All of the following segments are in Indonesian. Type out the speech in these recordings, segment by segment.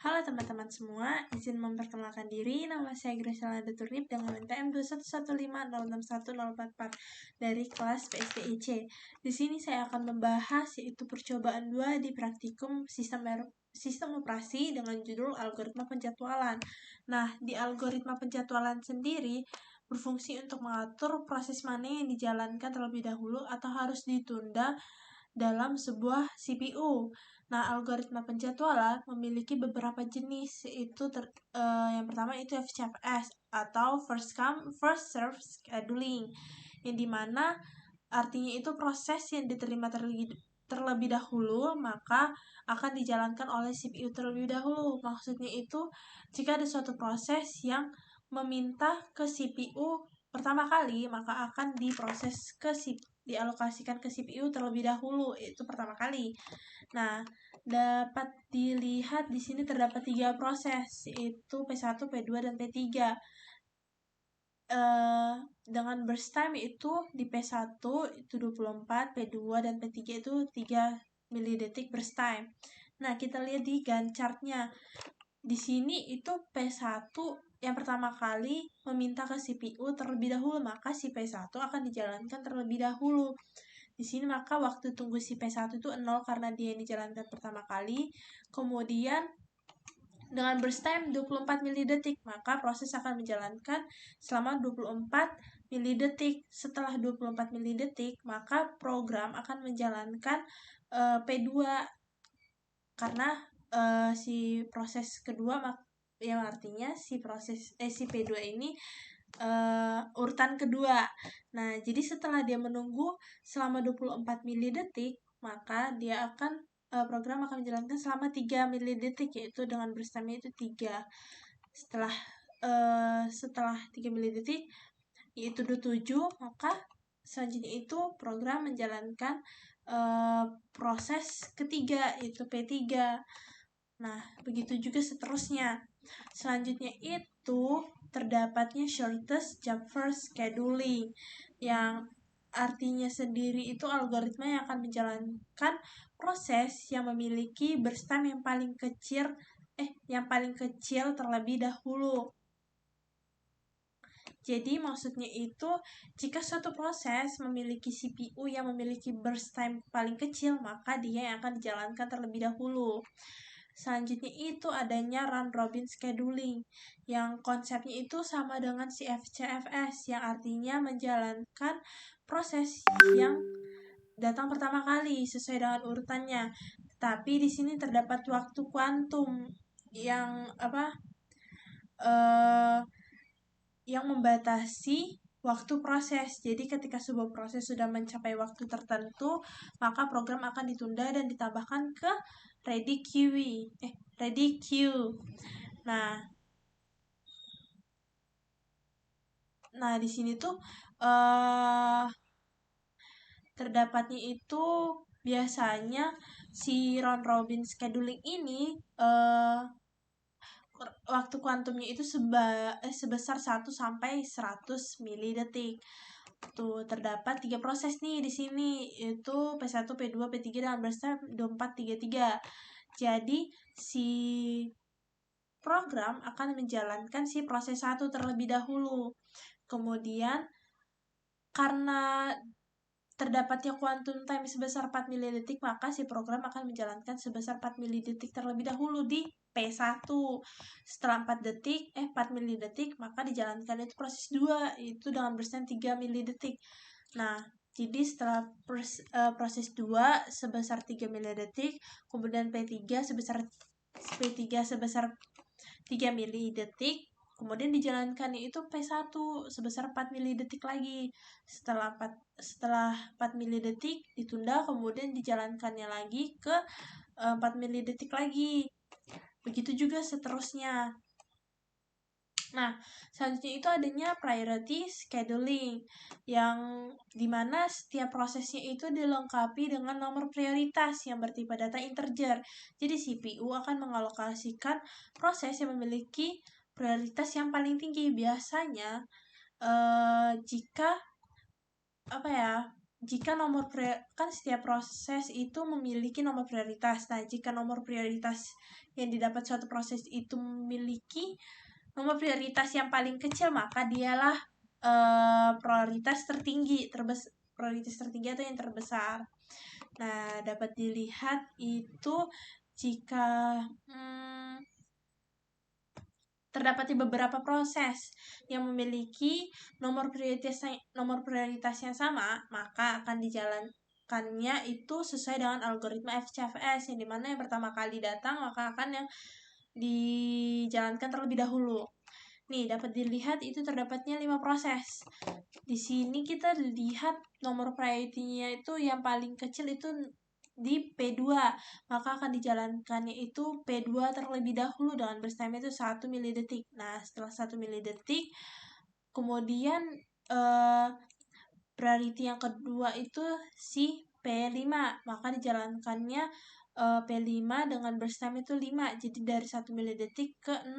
Halo teman-teman semua, izin memperkenalkan diri. Nama saya Graciela Turip dengan NPM 211506104 dari kelas PSDIC. Di sini saya akan membahas yaitu percobaan 2 di praktikum sistem operasi dengan judul algoritma penjadwalan. Nah, di algoritma penjadwalan sendiri berfungsi untuk mengatur proses mana yang dijalankan terlebih dahulu atau harus ditunda dalam sebuah CPU. Nah, algoritma penjadwalan memiliki beberapa jenis, yaitu yang pertama itu FCFS atau First Come First Serve Scheduling, yang dimana artinya itu proses yang diterima terlebih dahulu maka akan dijalankan oleh CPU terlebih dahulu. Maksudnya itu jika ada suatu proses yang meminta ke CPU pertama kali, maka akan dialokasikan ke CPU terlebih dahulu, itu pertama kali. Nah, dapat dilihat di sini terdapat 3 proses, yaitu P1, P2, dan P3. Dengan burst time itu di P1 itu 24, P2 dan P3 itu 3 milidetik burst time. Nah, kita lihat di Gantt chart-nya. Di sini itu P1 yang pertama kali meminta ke CPU terlebih dahulu, maka si P1 akan dijalankan terlebih dahulu. Di sini maka waktu tunggu si P1 itu 0 karena dia dijalankan pertama kali. Kemudian dengan burst time 24 milidetik, maka proses akan menjalankan selama 24 milidetik. Setelah 24 milidetik, maka program akan menjalankan P2 karena si proses kedua yang artinya si P2 ini urutan kedua. Nah, jadi setelah dia menunggu selama 24 milidetik, maka dia akan program akan menjalankan selama 3 milidetik, yaitu dengan burst time itu 3. Setelah 3 milidetik yaitu 27, maka selanjutnya itu program menjalankan proses ketiga yaitu P3. Nah, begitu juga seterusnya. Selanjutnya itu terdapatnya shortest job first scheduling, yang artinya sendiri itu algoritma yang akan menjalankan proses yang memiliki burst time yang paling kecil terlebih dahulu. Jadi maksudnya itu jika suatu proses memiliki CPU yang memiliki burst time paling kecil, maka dia yang akan dijalankan terlebih dahulu. Selanjutnya itu adanya round robin scheduling, yang konsepnya itu sama dengan CFCFS, yang artinya menjalankan proses yang datang pertama kali sesuai dengan urutannya. Tapi di sini terdapat waktu kuantum yang membatasi waktu proses. Jadi ketika sebuah proses sudah mencapai waktu tertentu, maka program akan ditunda dan ditambahkan ke ready queue. Nah di sini tuh terdapatnya itu biasanya si round robin scheduling ini waktu kuantumnya itu sebesar 1 sampai 100 milidetik. Tuh, terdapat 3 proses nih di sini, yaitu P1, P2, P3 dan burst time 24, 33. Jadi, si program akan menjalankan si proses 1 terlebih dahulu. Kemudian, karena terdapatnya quantum time sebesar 4 milidetik, maka si program akan menjalankan sebesar 4 milidetik terlebih dahulu di P1. Setelah 4 milidetik, maka dijalankan itu proses 2, itu dengan burst time 3 milidetik. Nah, jadi setelah proses 2 sebesar 3 milidetik, kemudian P3 sebesar 3 milidetik, kemudian dijalankan itu P1 sebesar 4 milidetik lagi. Setelah 4 milidetik ditunda, kemudian dijalankannya lagi ke 4 milidetik lagi. Begitu juga seterusnya. Nah, selanjutnya itu adanya priority scheduling, yang dimana setiap prosesnya itu dilengkapi dengan nomor prioritas yang bertipe data integer. Jadi CPU akan mengalokasikan proses yang memiliki prioritas yang paling tinggi. Biasanya jika jika kan setiap proses itu memiliki nomor prioritas. Nah, jika nomor prioritas yang didapat suatu proses itu memiliki nomor prioritas yang paling kecil, maka dialah prioritas tertinggi atau yang terbesar. Nah, dapat dilihat itu jika terdapat beberapa proses yang memiliki nomor prioritas yang sama, maka akan dijalankannya itu sesuai dengan algoritma FCFS, yang dimana yang pertama kali datang maka akan yang dijalankan terlebih dahulu. Nih, dapat dilihat itu terdapatnya 5 proses. Di sini kita lihat nomor priority-nya itu yang paling kecil itu di P2, maka akan dijalankannya itu P2 terlebih dahulu dengan burst time itu 1 milidetik. Nah, setelah 1 milidetik, kemudian priority yang kedua itu si P5, maka dijalankannya P5 dengan burst time itu 5, jadi dari 1 milidetik ke 6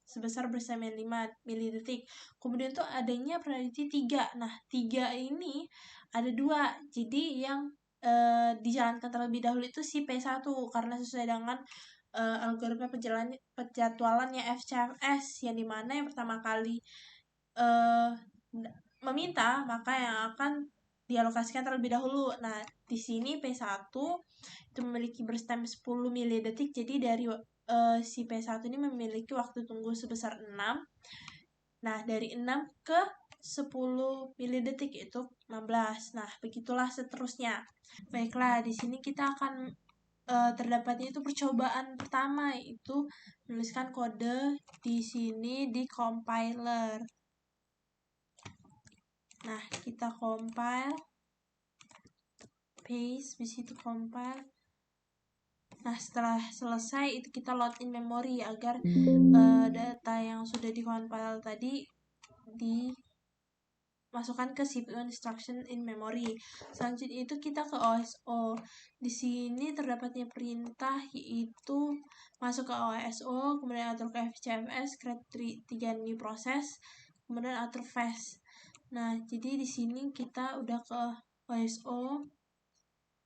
sebesar burst time 5 milidetik. Kemudian tuh adanya priority 3. Nah, 3 ini ada 2, jadi yang dijalankan terlebih dahulu itu si P1 karena sesuai dengan algoritma penjadwalannya FCFS, yang dimana yang pertama kali meminta maka yang akan dialokasikan terlebih dahulu. Nah, di sini P1 itu memiliki burst time 10 milidetik, jadi dari si P1 ini memiliki waktu tunggu sebesar 6. Nah, dari 6 ke 10 milidetik itu 16. Nah, begitulah seterusnya. Baiklah, di sini kita akan terdapatnya itu percobaan pertama, yaitu menuliskan kode di sini di compiler. Nah, kita compile, paste, di situ compile. Nah, setelah selesai itu kita load in memory agar data yang sudah di-compile tadi dimasukkan ke CPU instruction in memory. Selanjutnya itu kita ke OSO. Di sini terdapatnya perintah yaitu masuk ke OSO, kemudian atur ke FCFS, create 3 new process, kemudian atur fast. Nah, jadi di sini kita udah ke OSO,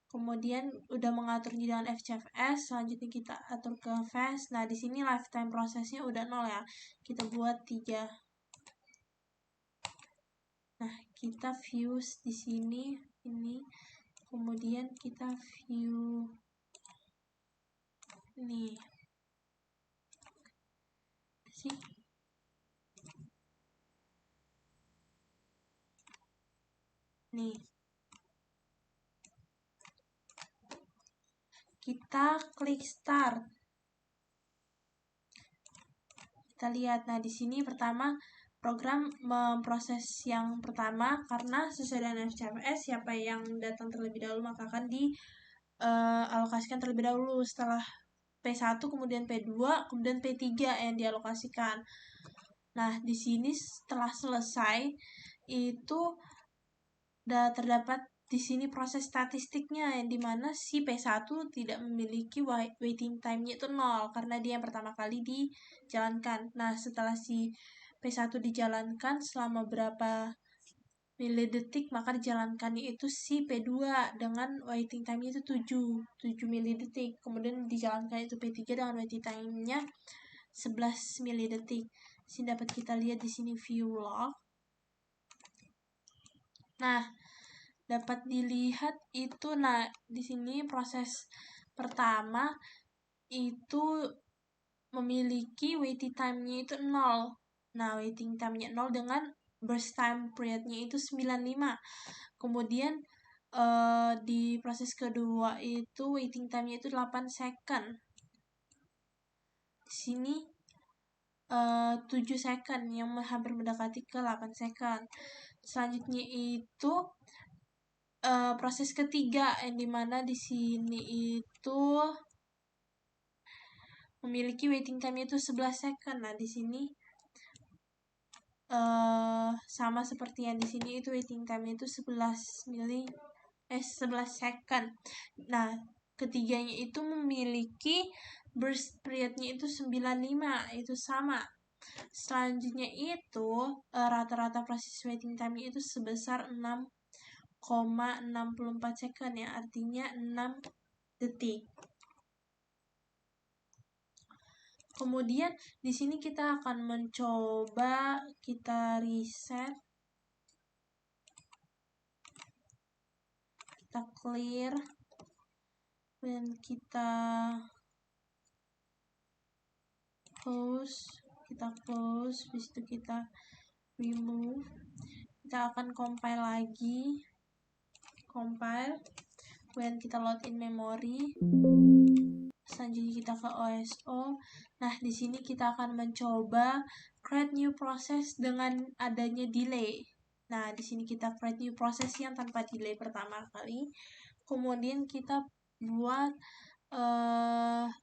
kemudian udah mengaturnya dengan FCFS, selanjutnya kita atur ke fast. Nah, di sini lifetime prosesnya udah 0 ya. Kita buat 3. Nah, kita view di sini ini, kemudian kita view ini. Sih. Nih. Kita klik start. Kita lihat, nah di sini pertama program memproses yang pertama karena sesuai dengan FCFS siapa yang datang terlebih dahulu maka akan dialokasikan terlebih dahulu. Setelah P1 kemudian P2 kemudian P3 yang dialokasikan. Nah, di sini setelah selesai itu terdapat di sini proses statistiknya, yang dimana si P1 tidak memiliki waiting time-nya itu 0 karena dia yang pertama kali dijalankan. Nah, setelah si P1 dijalankan selama berapa milidetik, maka dijalankannya itu si P2 dengan waiting time-nya itu 7 milidetik. Kemudian dijalankan itu P3 dengan waiting time-nya 11 milidetik. Sini dapat kita lihat di sini view log. Nah, dapat dilihat itu, nah di sini proses pertama itu memiliki waiting time-nya itu 0. Nah, waiting time-nya 0 dengan burst time period-nya itu 95. Kemudian di proses kedua itu waiting time-nya itu 8 second. Di sini 7 second yang hampir mendekati ke 8 second. Selanjutnya itu proses ketiga, yang dimana di sini itu memiliki waiting time itu 11 second. Nah, di sini sama seperti yang di sini itu waiting time itu 11 second. Nah, ketiganya itu memiliki burst period-nya itu 95, itu sama. Selanjutnya itu rata-rata proses waiting time-nya itu sebesar 6 0,64 second ya, artinya 6 detik. Kemudian di sini kita akan mencoba kita reset, kita clear, dan kita close, habis itu kita remove. Kita akan compile lagi, kemudian kita load in memory. Selanjutnya kita ke OSO. Nah, di sini kita akan mencoba create new process dengan adanya delay. Nah, di sini kita create new process yang tanpa delay pertama kali. Kemudian kita buat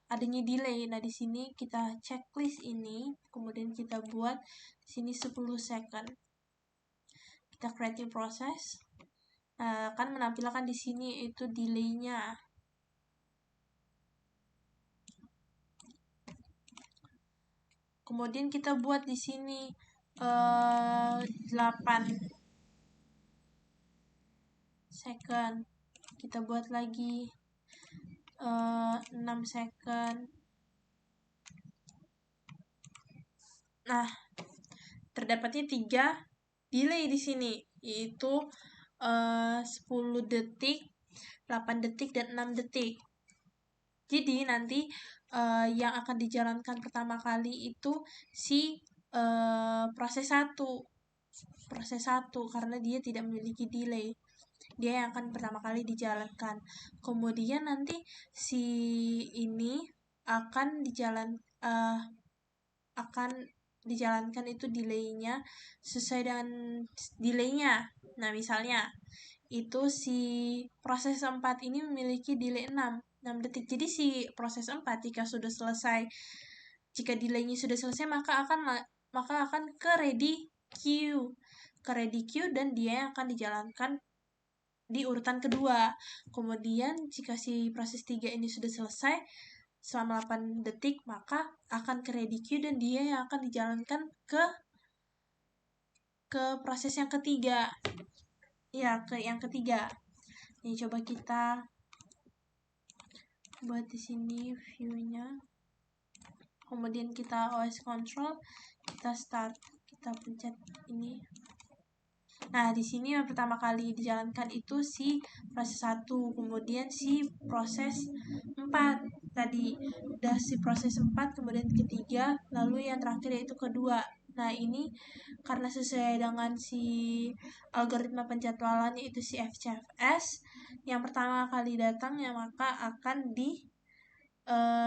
adanya delay. Nah, di sini kita checklist ini, kemudian kita buat di sini 10 second. Kita create new process. Kan menampilkan di sini itu delay-nya. Kemudian kita buat di sini 8 second. Kita buat lagi 6 second. Nah, terdapatnya 3 delay di sini, yaitu 10 detik, 8 detik, dan 6 detik. Jadi nanti yang akan dijalankan pertama kali itu si proses 1 karena dia tidak memiliki delay. Dia yang akan pertama kali dijalankan. Kemudian nanti si ini akan dijalankan itu delaynya sesuai dengan delaynya. Nah, misalnya itu si proses 4 ini memiliki delay 6 detik. Jadi si proses 4 jika delaynya sudah selesai, maka akan ke ready queue dan dia yang akan dijalankan di urutan kedua. Kemudian jika si proses 3 ini sudah selesai selama 8 detik, maka akan ke ready queue dan dia yang akan dijalankan ke proses yang ketiga. Ya, ke yang ketiga. Ini coba kita buat di sini view-nya. Kemudian kita OS control, kita start, kita pencet ini. Nah, di sini yang pertama kali dijalankan itu si proses 1, kemudian si proses 4. Tadi udah si proses 4, kemudian ketiga, lalu yang terakhir yaitu kedua. Nah, ini karena sesuai dengan si algoritma penjadwalan yaitu si FCFS, yang pertama kali datangnya maka akan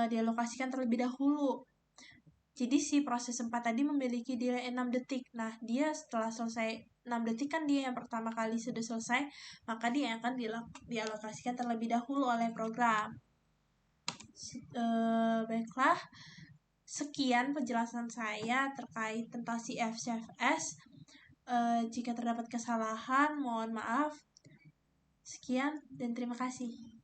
dialokasikan terlebih dahulu. Jadi si proses 4 tadi memiliki delay 6 detik. Nah, dia setelah selesai 6 detik kan dia yang pertama kali sudah selesai, maka dia akan dialokasikan terlebih dahulu oleh program. Baiklah, sekian penjelasan saya terkait tentang si FCFS. Jika terdapat kesalahan, mohon maaf. Sekian dan terima kasih.